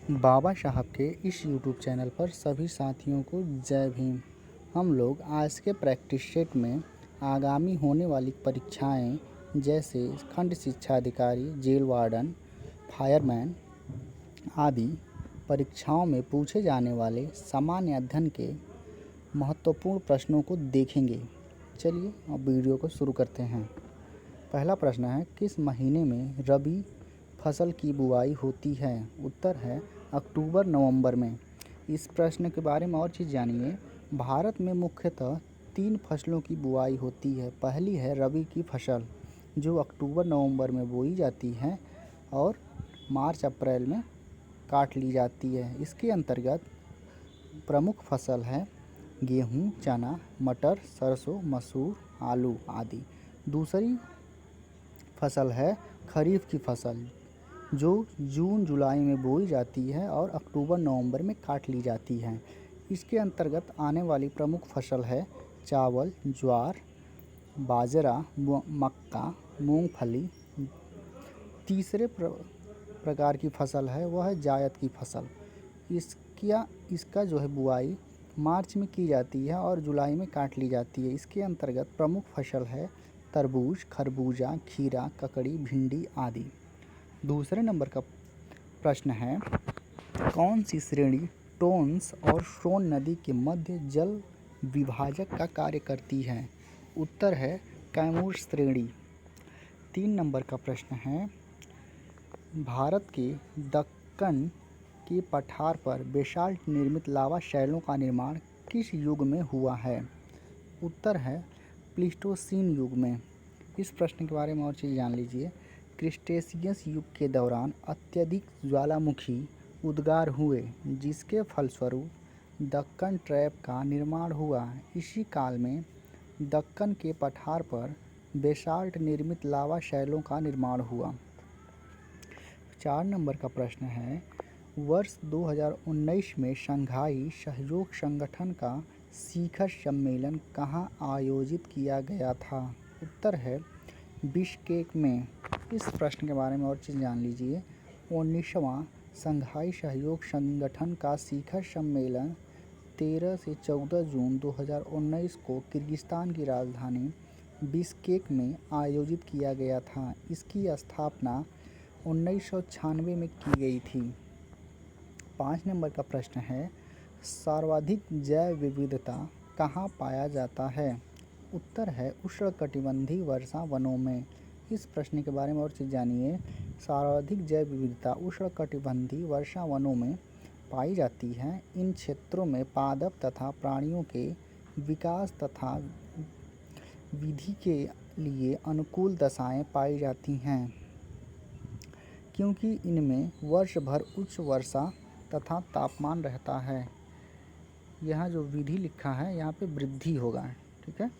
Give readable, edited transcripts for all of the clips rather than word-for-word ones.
बाबा साहब के इस यूट्यूब चैनल पर सभी साथियों को जय भीम। हम लोग आज के प्रैक्टिस सेट में आगामी होने वाली परीक्षाएं जैसे खंड शिक्षा अधिकारी, जेल वार्डन, फायरमैन आदि परीक्षाओं में पूछे जाने वाले सामान्य अध्ययन के महत्वपूर्ण प्रश्नों को देखेंगे। चलिए अब वीडियो को शुरू करते हैं। पहला प्रश्न है, किस महीने में रबी फसल की बुआई होती है? उत्तर है अक्टूबर नवंबर में। इस प्रश्न के बारे में और चीज़ जानिए। भारत में मुख्यतः 3 फसलों की बुआई होती है। पहली है रबी की फसल जो अक्टूबर नवंबर में बोई जाती है और मार्च अप्रैल में काट ली जाती है। इसके अंतर्गत प्रमुख फसल है गेहूँ, चना, मटर, सरसों, मसूर, आलू आदि। दूसरी फसल है खरीफ की फसल जो जून जुलाई में बोई जाती है और अक्टूबर नवंबर में काट ली जाती है। इसके अंतर्गत आने वाली प्रमुख फसल है चावल, ज्वार, बाजरा, मक्का, मूंगफली। तीसरे प्रकार की फसल है वह है जायद की फसल। इसका जो है बुआई मार्च में की जाती है और जुलाई में काट ली जाती है। इसके अंतर्गत प्रमुख फसल है तरबूज, खरबूजा, खीरा, ककड़ी, भिंडी आदि। दूसरे नंबर का प्रश्न है, कौन सी श्रेणी टोन्स और सोन नदी के मध्य जल विभाजक का कार्य करती है? उत्तर है कैमूर श्रेणी। 3 नंबर का प्रश्न है, भारत के दक्कन के पठार पर बेसाल्ट निर्मित लावा शैलों का निर्माण किस युग में हुआ है? उत्तर है प्लीस्टोसीन युग में। इस प्रश्न के बारे में और चीज़ जान लीजिए। क्रिटेशियस युग के दौरान अत्यधिक ज्वालामुखी उद्गार हुए जिसके फलस्वरूप दक्कन ट्रैप का निर्माण हुआ। इसी काल में दक्कन के पठार पर बेसाल्ट निर्मित लावा शैलों का निर्माण हुआ। 4 नंबर का प्रश्न है, वर्ष 2019 में शंघाई सहयोग संगठन का शिखर सम्मेलन कहाँ आयोजित किया गया था? उत्तर है बिश्केक में। इस प्रश्न के बारे में और चीज़ जान लीजिए। 19वां शंघाई सहयोग संगठन का शिखर सम्मेलन 13 से 14 जून 2019 को किर्गिस्तान की राजधानी बिश्केक में आयोजित किया गया था। इसकी स्थापना 1996 में की गई थी। 5 नंबर का प्रश्न है, सर्वाधिक जैव विविधता कहाँ पाया जाता है? उत्तर है उष्णकटिबंधीय वर्षा वनों में। इस प्रश्न के बारे में और चीज़ जानिए। सर्वाधिक जैव विविधता उष्णकटिबंधीय वर्षा वनों में पाई जाती है। इन क्षेत्रों में पादप तथा प्राणियों के विकास तथा वृद्धि के लिए अनुकूल दशाएं पाई जाती हैं क्योंकि इनमें वर्ष भर उच्च वर्षा तथा तापमान रहता है। यहाँ जो विधि लिखा है यहाँ पे वृद्धि होगा, ठीक है।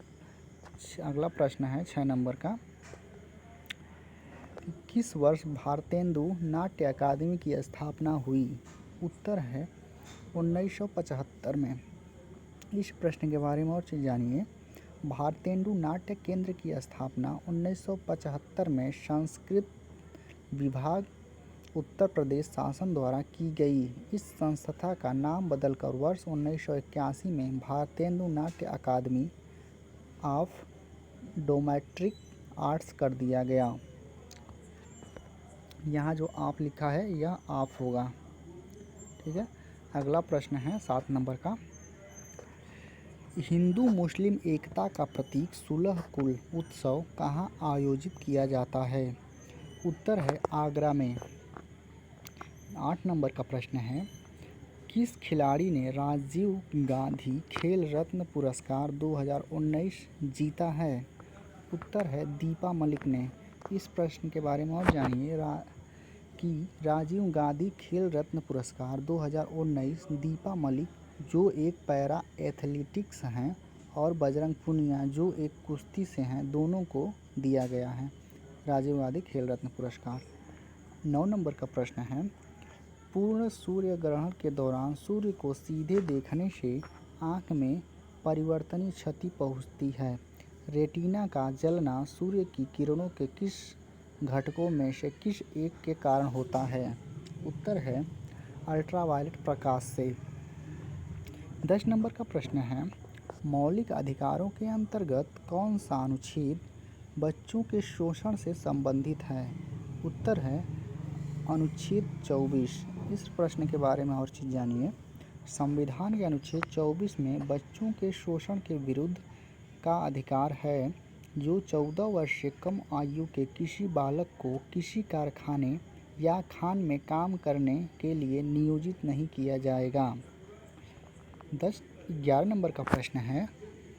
अगला प्रश्न है 6 नंबर का, किस वर्ष भारतेंदु नाट्य अकादमी की स्थापना हुई? उत्तर है 1975 में। इस प्रश्न के बारे में और चीज़ जानिए। भारतेंदु नाट्य केंद्र की स्थापना 1975 में संस्कृत विभाग उत्तर प्रदेश शासन द्वारा की गई। इस संस्था का नाम बदलकर वर्ष 1981 में भारतेंदु नाट्य अकादमी ऑफ ड्रामेटिक आर्ट्स कर दिया गया। यहाँ जो आप लिखा है यह आप होगा, ठीक है। अगला प्रश्न है 7 नंबर का, हिंदू मुस्लिम एकता का प्रतीक सुलह कुल उत्सव कहाँ आयोजित किया जाता है? उत्तर है आगरा में। 8 नंबर का प्रश्न है, किस खिलाड़ी ने राजीव गांधी खेल रत्न पुरस्कार 2019 जीता है? उत्तर है दीपा मलिक ने। इस प्रश्न के बारे में और जानिए कि राजीव गांधी खेल रत्न पुरस्कार 2019 दीपा मलिक जो एक पैरा एथलेटिक्स हैं और बजरंग पुनिया जो एक कुश्ती से हैं, दोनों को दिया गया है राजीव गांधी खेल रत्न पुरस्कार। 9 नंबर का प्रश्न है, पूर्ण सूर्य ग्रहण के दौरान सूर्य को सीधे देखने से आँख में परिवर्तनीय क्षति पहुँचती है। रेटिना का जलना सूर्य की किरणों के किस घटकों में से किस एक के कारण होता है? उत्तर है अल्ट्रावायलेट प्रकाश से। 10 नंबर का प्रश्न है, मौलिक अधिकारों के अंतर्गत कौन सा अनुच्छेद बच्चों के शोषण से संबंधित है? उत्तर है अनुच्छेद 24। इस प्रश्न के बारे में और चीज़ जानिए। संविधान के अनुच्छेद 24 में बच्चों के शोषण के विरुद्ध का अधिकार है, जो 14 वर्ष से कम आयु के किसी बालक को किसी कारखाने या खान में काम करने के लिए नियोजित नहीं किया जाएगा। 11 नंबर का प्रश्न है,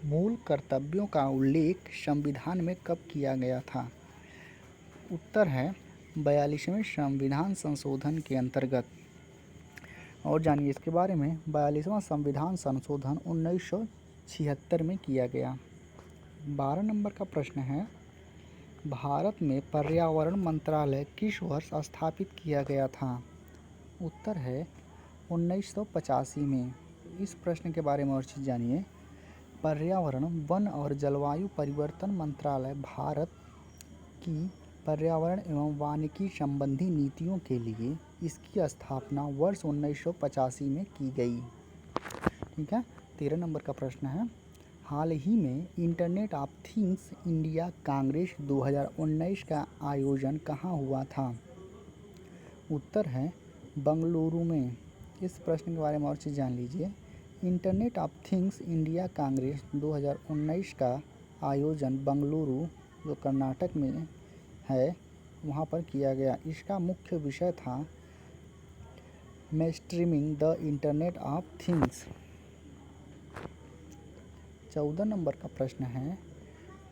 मूल कर्तव्यों का उल्लेख संविधान में कब किया गया था? उत्तर है 42वें संविधान संशोधन के अंतर्गत। और जानिए इसके बारे में। 42वां संविधान संशोधन 1976 में किया गया। 12 नंबर का प्रश्न है, भारत में पर्यावरण मंत्रालय किस वर्ष स्थापित किया गया था? उत्तर है 1985 में। इस प्रश्न के बारे में और चीज़ जानिए। पर्यावरण, वन और जलवायु परिवर्तन मंत्रालय भारत की पर्यावरण एवं वानिकी संबंधी नीतियों के लिए इसकी स्थापना वर्ष 1985 में की गई। ठीक है। 13 नंबर का प्रश्न है, हाल ही में internet of things India Congress 2019 का आयोजन कहाँ हुआ था? उत्तर है बंगलुरु में। इस प्रश्न के बारे में और चीज़ जान लीजिए। Internet of things India Congress 2019 का आयोजन बंगलुरु, जो कर्नाटक में है, वहाँ पर किया गया। इसका मुख्य विषय था mainstreaming the internet of things. 14 number का प्रश्न है,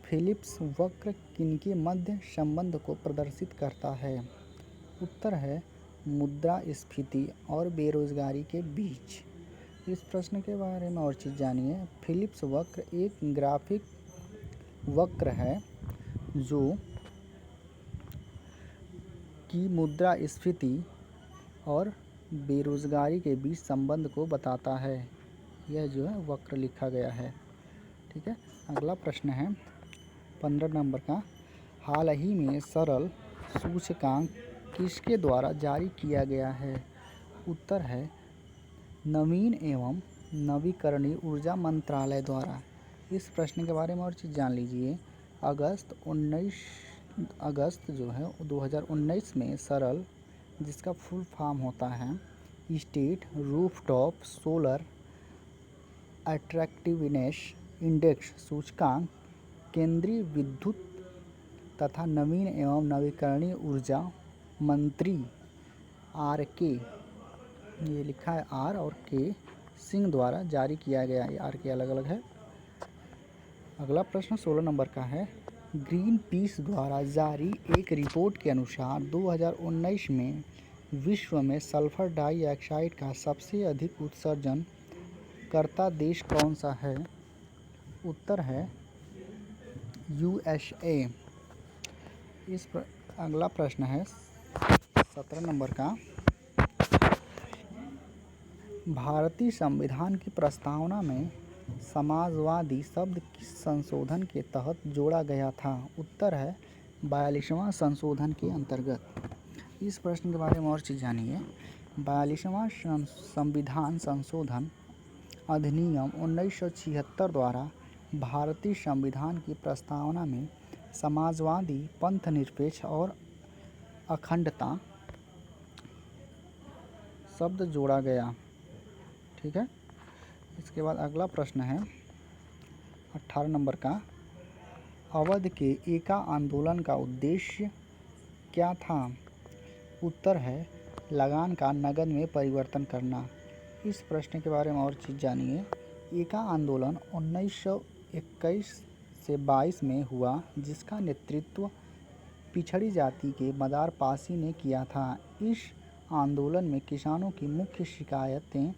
फिलिप्स वक्र किनके मध्य संबंध को प्रदर्शित करता है? उत्तर है मुद्रास्फीति और बेरोजगारी के बीच। इस प्रश्न के बारे में और चीज़ जानिए। फिलिप्स वक्र एक ग्राफिक वक्र है जो कि मुद्रास्फीति और बेरोजगारी के बीच संबंध को बताता है। यह जो है वक्र लिखा गया है। ठीक है। अगला प्रश्न है 15 नंबर का, हाल ही में सरल सूचकांक किसके द्वारा जारी किया गया है? उत्तर है नवीन एवं नवीकरणीय ऊर्जा मंत्रालय द्वारा। इस प्रश्न के बारे में और चीज़ जान लीजिए। अगस्त जो है 2019 में सरल, जिसका फुल फॉर्म होता है state rooftop solar attractiveness index सूचकांक, केंद्रीय विद्युत तथा नवीन एवं नवीकरणीय ऊर्जा मंत्री RK, ये लिखा है R और K सिंह द्वारा जारी किया गया है। RK अलग अलग है। अगला प्रश्न 16 नंबर का है, ग्रीन पीस द्वारा जारी एक रिपोर्ट के अनुसार 2019 में विश्व में सल्फर डाइऑक्साइड का सबसे अधिक उत्सर्जन करता देश कौन सा है? उत्तर है USA। अगला प्रश्न है 17 नंबर का, भारतीय संविधान की प्रस्तावना में समाजवादी शब्द किस संशोधन के तहत जोड़ा गया था? उत्तर है 42वां संशोधन के अंतर्गत। इस प्रश्न के बारे में और चीज़ जानिए। 42वां संविधान संशोधन अधिनियम 1976 द्वारा भारतीय संविधान की प्रस्तावना में समाजवादी, पंथनिरपेक्ष और अखंडता शब्द जोड़ा गया। ठीक है। इसके बाद अगला प्रश्न है 18 नंबर का, अवध के एका आंदोलन का उद्देश्य क्या था? उत्तर है लगान का नगद में परिवर्तन करना। इस प्रश्न के बारे में और चीज़ जानिए। एका आंदोलन 1921 से 22 में हुआ, जिसका नेतृत्व पिछड़ी जाति के मदार पासी ने किया था। इस आंदोलन में किसानों की मुख्य शिकायतें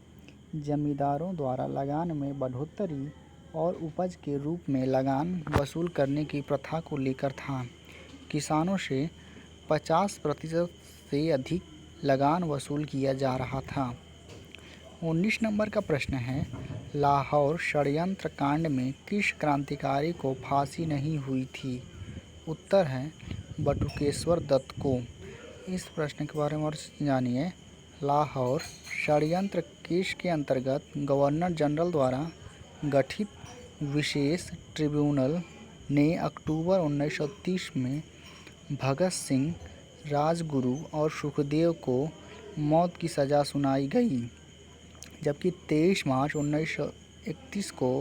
जमींदारों द्वारा लगान में बढ़ोतरी और उपज के रूप में लगान वसूल करने की प्रथा को लेकर था। किसानों से 50% से अधिक लगान वसूल किया जा रहा था। 19 नंबर का प्रश्न है, लाहौर षड्यंत्र कांड में किस क्रांतिकारी को फांसी नहीं हुई थी? उत्तर है बटुकेश्वर दत्त को। इस प्रश्न के बारे में और जानिए। लाहौर षड्यंत्र केस के अंतर्गत गवर्नर जनरल द्वारा गठित विशेष ट्रिब्यूनल ने अक्टूबर 1930 में भगत सिंह, राजगुरु और सुखदेव को मौत की सज़ा सुनाई गई, जबकि 23 मार्च 1931 को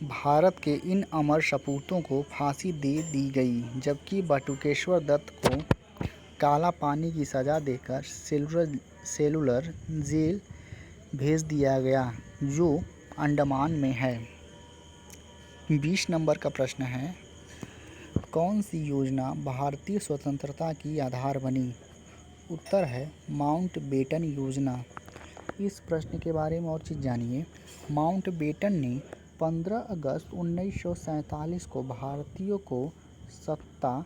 भारत के इन अमर सपूतों को फांसी दे दी गई, जबकि बटुकेश्वर दत्त को काला पानी की सज़ा देकर सेलुलर जेल भेज दिया गया, जो अंडमान में है। 20 नंबर का प्रश्न है, कौन सी योजना भारतीय स्वतंत्रता की आधार बनी? उत्तर है माउंटबेटन योजना। इस प्रश्न के बारे में और चीज़ जानिए। माउंटबेटन ने 15 अगस्त 1947 को भारतीयों को सत्ता।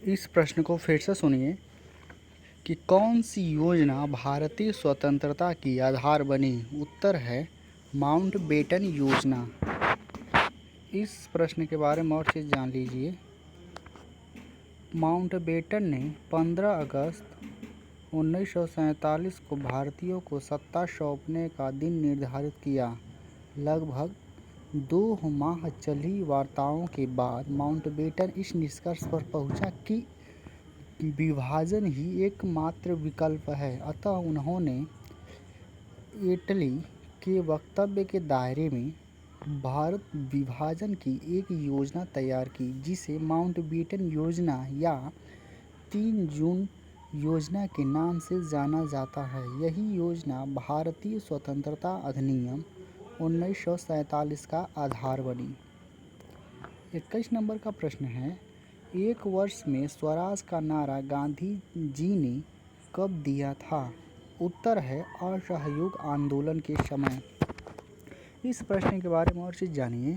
इस प्रश्न को फिर से सुनिए कि कौन सी योजना भारतीय स्वतंत्रता की आधार बनी? उत्तर है माउंटबेटन योजना। इस प्रश्न के बारे में और चीज़ जान लीजिए। माउंटबेटन ने 15 अगस्त 1947 को भारतीयों को सत्ता सौंपने का दिन निर्धारित किया। लगभग 2 माह चली वार्ताओं के बाद माउंटबेटन इस निष्कर्ष पर पहुंचा कि विभाजन ही एकमात्र विकल्प है। अतः उन्होंने एटली के वक्तव्य के दायरे में भारत विभाजन की एक योजना तैयार की, जिसे माउंटबेटन योजना या 3 जून योजना के नाम से जाना जाता है। यही योजना भारतीय स्वतंत्रता अधिनियम 1947 का आधार बनी। 21 नंबर का प्रश्न है, एक वर्ष में स्वराज का नारा गांधी जी ने कब दिया था? उत्तर है असहयोग आंदोलन के समय। इस प्रश्न के बारे में और चीज़ जानिए।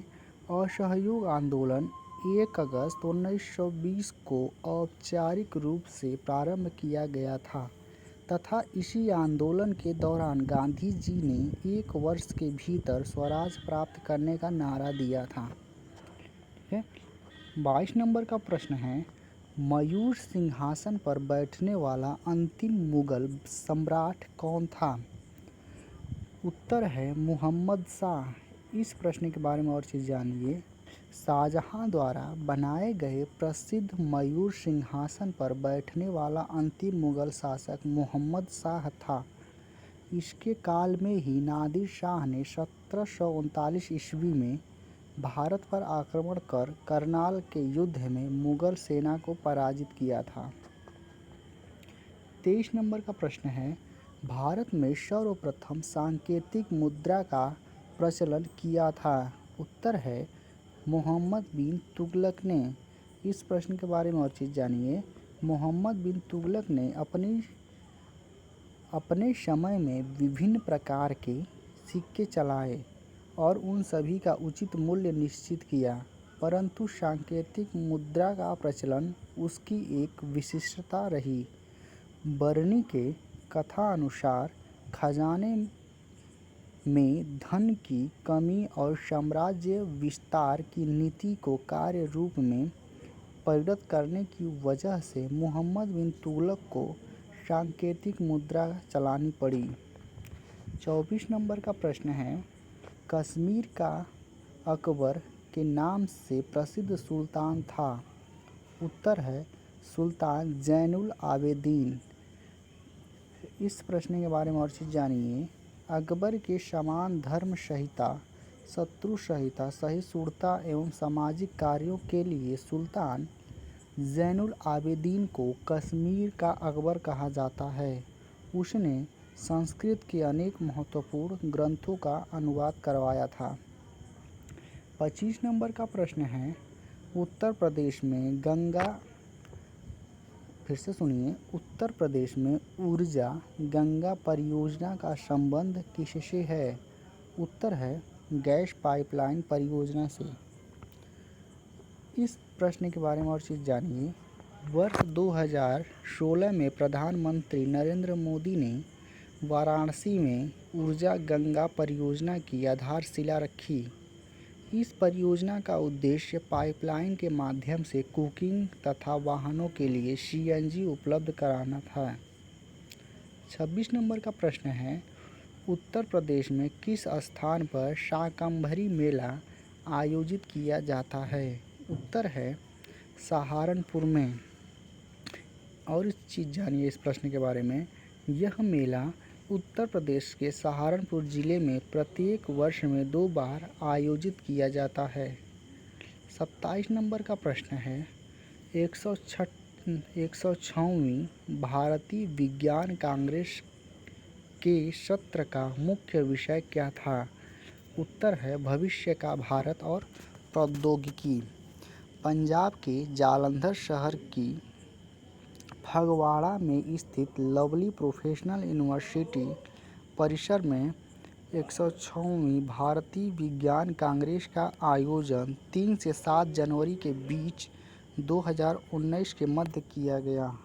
असहयोग आंदोलन 1 अगस्त 1920 को औपचारिक रूप से प्रारंभ किया गया था तथा इसी आंदोलन के दौरान गांधी जी ने 1 वर्ष के भीतर स्वराज प्राप्त करने का नारा दिया था। ठीक है। 22 नंबर का प्रश्न है, मयूर सिंहासन पर बैठने वाला अंतिम मुगल सम्राट कौन था? उत्तर है मुहम्मद शाह। इस प्रश्न के बारे में और चीज़ जानिए। शाहजहां द्वारा बनाए गए प्रसिद्ध मयूर सिंहासन पर बैठने वाला अंतिम मुगल शासक मुहम्मद शाह था। इसके काल में ही नादिर शाह ने 1739 ईस्वी में भारत पर आक्रमण कर करनाल के युद्ध में मुगल सेना को पराजित किया था। 23 नंबर का प्रश्न है, भारत में सर्वप्रथम सांकेतिक मुद्रा का प्रचलन किया था। उत्तर है मोहम्मद बिन तुगलक ने। इस प्रश्न के बारे में और चीज़ जानिए। मोहम्मद बिन तुगलक ने अपने समय में विभिन्न प्रकार के सिक्के चलाए और उन सभी का उचित मूल्य निश्चित किया, परंतु सांकेतिक मुद्रा का प्रचलन उसकी एक विशिष्टता रही। बर्नी के कथा अनुसार खजाने में धन की कमी और साम्राज्य विस्तार की नीति को कार्य रूप में परिणत करने की वजह से मोहम्मद बिन तुगलक को सांकेतिक मुद्रा चलानी पड़ी। 24 नंबर का प्रश्न है, कश्मीर का अकबर के नाम से प्रसिद्ध सुल्तान था। उत्तर है सुल्तान जैनुल आबेदीन। इस प्रश्न के बारे में और चीज़ जानिए। अकबर के समान धर्म संहिता, शत्रु संहिता, सहिष्णुता एवं सामाजिक कार्यों के लिए सुल्तान जैनुल आबेदीन को कश्मीर का अकबर कहा जाता है। उसने संस्कृत के अनेक महत्वपूर्ण ग्रंथों का अनुवाद करवाया था। 25 नंबर का प्रश्न है, उत्तर प्रदेश में उत्तर प्रदेश में ऊर्जा गंगा परियोजना का संबंध किससे है? उत्तर है गैस पाइपलाइन परियोजना से। इस प्रश्न के बारे में और चीज़ जानिए। वर्ष 2016 में प्रधानमंत्री नरेंद्र मोदी ने वाराणसी में ऊर्जा गंगा परियोजना की आधारशिला रखी। इस परियोजना का उद्देश्य पाइपलाइन के माध्यम से कुकिंग तथा वाहनों के लिए सीएनजी उपलब्ध कराना था। 26 नंबर का प्रश्न है, उत्तर प्रदेश में किस स्थान पर शाकंभरी मेला आयोजित किया जाता है? उत्तर है सहारनपुर में। और इस चीज़ जानिए इस प्रश्न के बारे में। यह मेला उत्तर प्रदेश के सहारनपुर ज़िले में प्रत्येक वर्ष में 2 बार आयोजित किया जाता है। 27 नंबर का प्रश्न है, 106वीं भारतीय विज्ञान कांग्रेस के सत्र का मुख्य विषय क्या था? उत्तर है भविष्य का भारत और प्रौद्योगिकी। पंजाब के जालंधर शहर की फगवाड़ा में स्थित लवली प्रोफेशनल यूनिवर्सिटी परिसर में 106वीं भारतीय विज्ञान कांग्रेस का आयोजन 3 से 7 जनवरी के बीच 2019 के मध्य किया गया।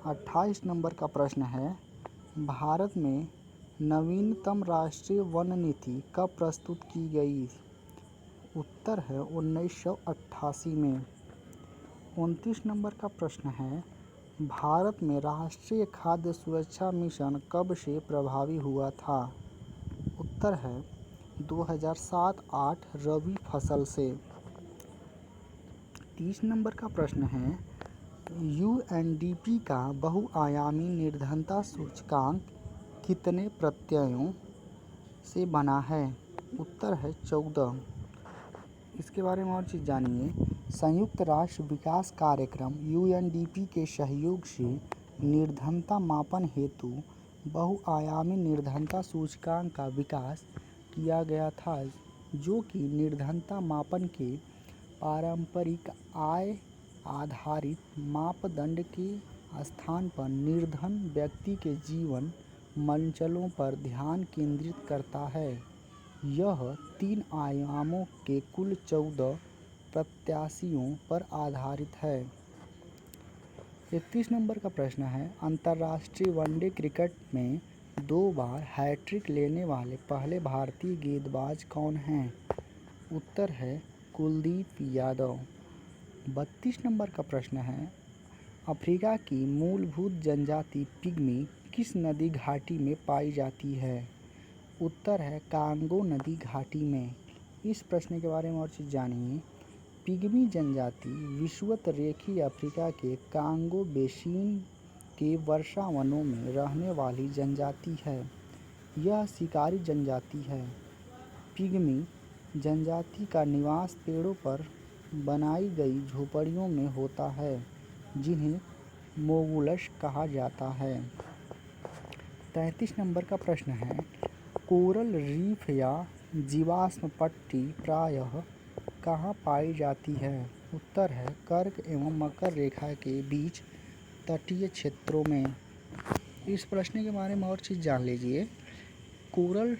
28 नंबर का प्रश्न है, भारत में नवीनतम राष्ट्रीय वन नीति कब प्रस्तुत की गई? उत्तर है 1988 में। 29 नंबर का प्रश्न है, भारत में राष्ट्रीय खाद्य सुरक्षा मिशन कब से प्रभावी हुआ था? उत्तर है 2007-08 रबी फसल से। 30 नंबर का प्रश्न है, यूएनडीपी का बहुआयामी निर्धनता सूचकांक कितने प्रत्ययों से बना है? उत्तर है 14। इसके बारे में और चीज़ जानिए। संयुक्त राष्ट्र विकास कार्यक्रम यूएनडीपी के सहयोग से निर्धनता मापन हेतु बहुआयामी निर्धनता सूचकांक का विकास किया गया था, जो कि निर्धनता मापन के पारंपरिक आय आधारित मापदंड के स्थान पर निर्धन व्यक्ति के जीवन मंचलों पर ध्यान केंद्रित करता है। यह 3 आयामों के कुल 14 प्रत्याशियों पर आधारित है। 31 नंबर का प्रश्न है, अंतर्राष्ट्रीय वनडे क्रिकेट में 2 बार हैट्रिक लेने वाले पहले भारतीय गेंदबाज कौन हैं? उत्तर है कुलदीप यादव। 32 नंबर का प्रश्न है, अफ्रीका की मूलभूत जनजाति पिग्मी किस नदी घाटी में पाई जाती है? उत्तर है कांगो नदी घाटी में। इस प्रश्न के बारे में और चीज़ जानिए। पिग्मी जनजाति विषुवत रेखीय अफ्रीका के कांगो बेसिन के वर्षावनों में रहने वाली जनजाति है। यह शिकारी जनजाति है। पिग्मी जनजाति का निवास पेड़ों पर बनाई गई झोपड़ियों में होता है, जिन्हें मोलुस्क कहा जाता है। 33 नंबर का प्रश्न है, कोरल रीफ या जीवाश्म पट्टी प्रायः कहाँ पाई जाती है? उत्तर है कर्क एवं मकर रेखा के बीच तटीय क्षेत्रों में। इस प्रश्न के बारे में और चीज़ जान लीजिए। कोरल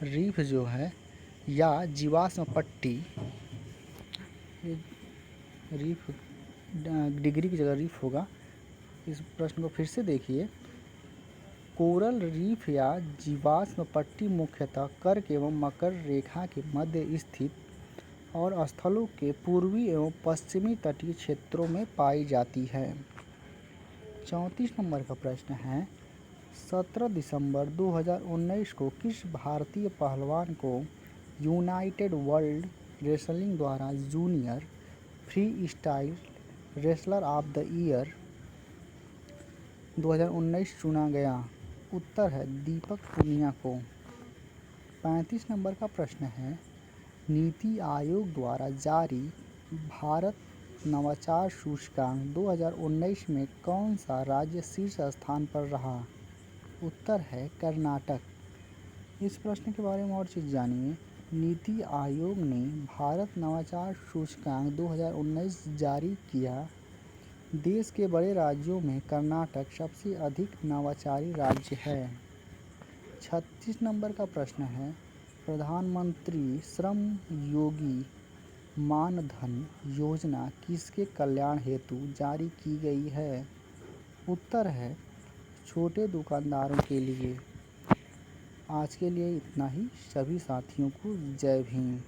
रीफ जो है या जीवाश्म पट्टी, रीफ डिग्री की जगह रीफ होगा। इस प्रश्न को फिर से देखिए। कोरल रीफ या जीवाश्म पट्टी मुख्यतः कर्क एवं मकर रेखा के मध्य स्थित और स्थलों के पूर्वी एवं पश्चिमी तटीय क्षेत्रों में पाई जाती है। 34 नंबर का प्रश्न है, 17 दिसंबर 2019 को किस भारतीय पहलवान को यूनाइटेड वर्ल्ड रेसलिंग द्वारा junior free style wrestler of the year 2019 चुना गया? उत्तर है दीपक पुनिया को। 35 नंबर का प्रश्न है, नीति आयोग द्वारा जारी भारत नवाचार सूचकांक 2019 में कौन सा राज्य शीर्ष स्थान पर रहा? उत्तर है कर्नाटक। इस प्रश्न के बारे में और चीज़ जानिए। नीति आयोग ने भारत नवाचार सूचकांक 2019 जारी किया। देश के बड़े राज्यों में कर्नाटक सबसे अधिक नवाचारी राज्य है। 36 नंबर का प्रश्न है, प्रधानमंत्री श्रम योगी मानधन योजना किसके कल्याण हेतु जारी की गई है? उत्तर है छोटे दुकानदारों के लिए। आज के लिए इतना ही। सभी साथियों को जय भीम।